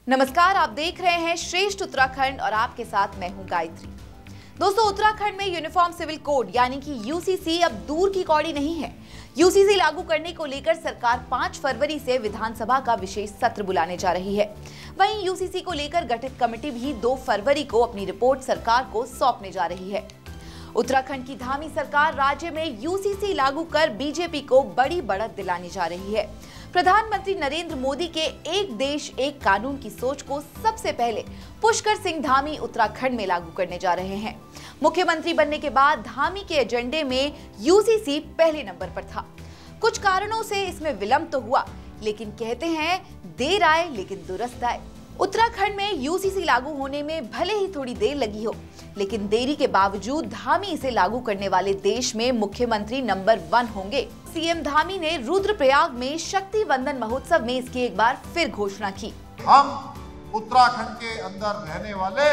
नमस्कार, आप देख रहे हैं श्रेष्ठ उत्तराखंड और आपके साथ मैं हूं गायत्री। दोस्तों, उत्तराखंड में यूनिफॉर्म सिविल कोड यानी कि यूसीसी अब दूर की कौड़ी नहीं है। यूसीसी लागू करने को लेकर सरकार 5 फरवरी से विधानसभा का विशेष सत्र बुलाने जा रही है। वहीं यूसीसी को लेकर गठित कमेटी भी 2 फरवरी को अपनी रिपोर्ट सरकार को सौंपने जा रही है। उत्तराखंड की धामी सरकार राज्य में यूसीसी लागू कर बीजेपी को बड़ी बढ़त दिलाने जा रही है। प्रधानमंत्री नरेंद्र मोदी के एक देश एक कानून की सोच को सबसे पहले पुष्कर सिंह धामी उत्तराखंड में लागू करने जा रहे हैं। मुख्यमंत्री बनने के बाद धामी के एजेंडे में यूसीसी पहले नंबर पर था। कुछ कारणों से इसमें विलंब तो हुआ, लेकिन कहते हैं देर आए लेकिन दुरुस्त आए। उत्तराखंड में यूसीसी लागू होने में भले ही थोड़ी देर लगी हो, लेकिन देरी के बावजूद धामी इसे लागू करने वाले देश में मुख्यमंत्री नंबर 1 होंगे। सीएम धामी ने रुद्रप्रयाग में शक्ति वंदन महोत्सव में इसकी एक बार फिर घोषणा की। हम उत्तराखंड के अंदर रहने वाले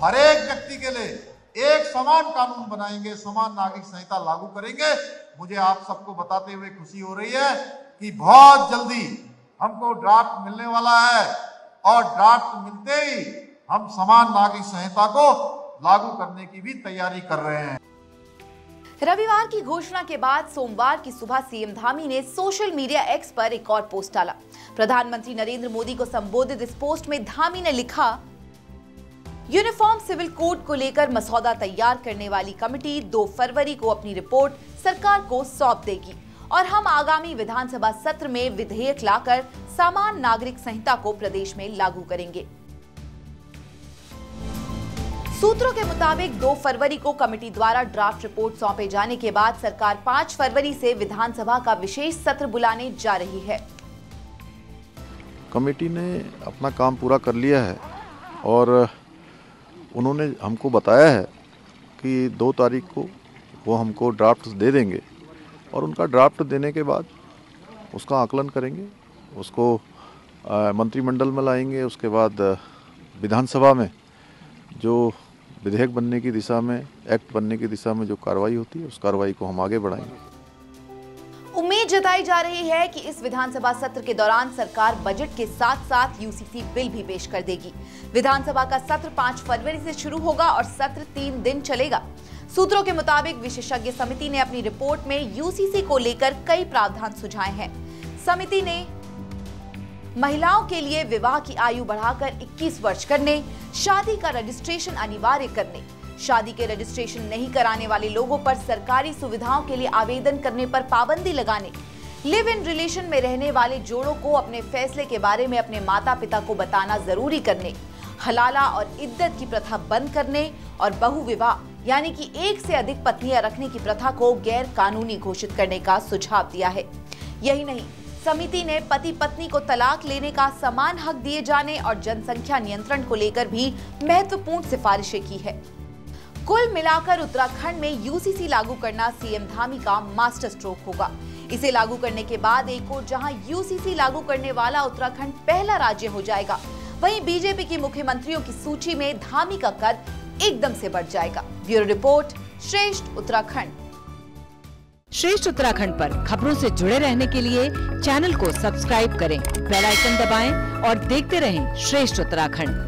हर एक व्यक्ति के लिए एक समान कानून बनाएंगे, समान नागरिक संहिता लागू करेंगे। मुझे आप सबको बताते हुए खुशी हो रही है कि बहुत जल्दी हमको ड्राफ्ट मिलने वाला है और ड्राफ्ट मिलते ही हम समान नागरिक संहिता को लागू करने की भी तैयारी कर रहे हैं। रविवार की घोषणा के बाद सोमवार की सुबह सीएम धामी ने सोशल मीडिया एक्स पर एक और पोस्ट डाला। प्रधानमंत्री नरेंद्र मोदी को संबोधित इस पोस्ट में धामी ने लिखा, यूनिफॉर्म सिविल कोड को लेकर मसौदा तैयार करने वाली कमेटी 2 फरवरी को अपनी रिपोर्ट सरकार को सौंप देगी और हम आगामी विधानसभा सत्र में विधेयक लाकर समान नागरिक संहिता को प्रदेश में लागू करेंगे। सूत्रों के मुताबिक 2 फरवरी को कमेटी द्वारा ड्राफ्ट रिपोर्ट सौंपे जाने के बाद सरकार 5 फरवरी से विधानसभा का विशेष सत्र बुलाने जा रही है। कमेटी ने अपना काम पूरा कर लिया है और उन्होंने हमको बताया है कि 2 तारीख को वो हमको ड्राफ्ट दे देंगे और उनका ड्राफ्ट देने के बाद उसका आकलन करेंगे, उसको मंत्रिमंडल में लाएंगे। उसके बाद विधानसभा में जो विधेयक बनने की दिशा में, एक्ट बनने की दिशा में जो कार्रवाई होती है, उस कार्रवाई को हम आगे बढ़ाएंगे। उम्मीद जताई जा रही है कि इस विधानसभा सत्र के दौरान सरकार बजट के साथ साथ यूसीसी बिल भी पेश कर देगी। विधानसभा का सत्र 5 फरवरी से शुरू होगा और सत्र 3 दिन चलेगा। सूत्रों के मुताबिक विशेषज्ञ समिति ने अपनी रिपोर्ट में यूसीसी को लेकर कई प्रावधान सुझाए हैं। समिति ने महिलाओं के लिए विवाह की आयु बढ़ाकर 21 वर्ष करने, शादी का रजिस्ट्रेशन अनिवार्य करने, शादी के रजिस्ट्रेशन नहीं कराने वाले लोगों पर सरकारी सुविधाओं के लिए आवेदन करने पर पाबंदी लगाने, लिव इन रिलेशन में रहने वाले जोड़ों को अपने फैसले के बारे में अपने माता पिता को बताना जरूरी करने, हलाला और इद्दत की प्रथा बंद करने और बहु विवाह यानी कि एक से अधिक पत्नियां रखने की प्रथा को गैर कानूनी घोषित करने का सुझाव दिया है। यही नहीं, समिति ने पति पत्नी को तलाक लेने का समान हक दिए जाने और जनसंख्या नियंत्रण को लेकर भी महत्वपूर्ण सिफारिशें की है। कुल मिलाकर उत्तराखंड में यूसीसी लागू करना सीएम धामी का मास्टर स्ट्रोक होगा। इसे लागू करने के बाद एक और जहां यूसीसी लागू करने वाला उत्तराखंड पहला राज्य हो जाएगा, वहीं बीजेपी की मुख्यमंत्रियों की सूची में धामी का कद एकदम से बढ़ जाएगा। ब्यूरो रिपोर्ट, श्रेष्ठ उत्तराखंड। श्रेष्ठ उत्तराखंड पर खबरों से जुड़े रहने के लिए चैनल को सब्सक्राइब करें, बेल आइकन दबाएं और देखते रहें श्रेष्ठ उत्तराखंड।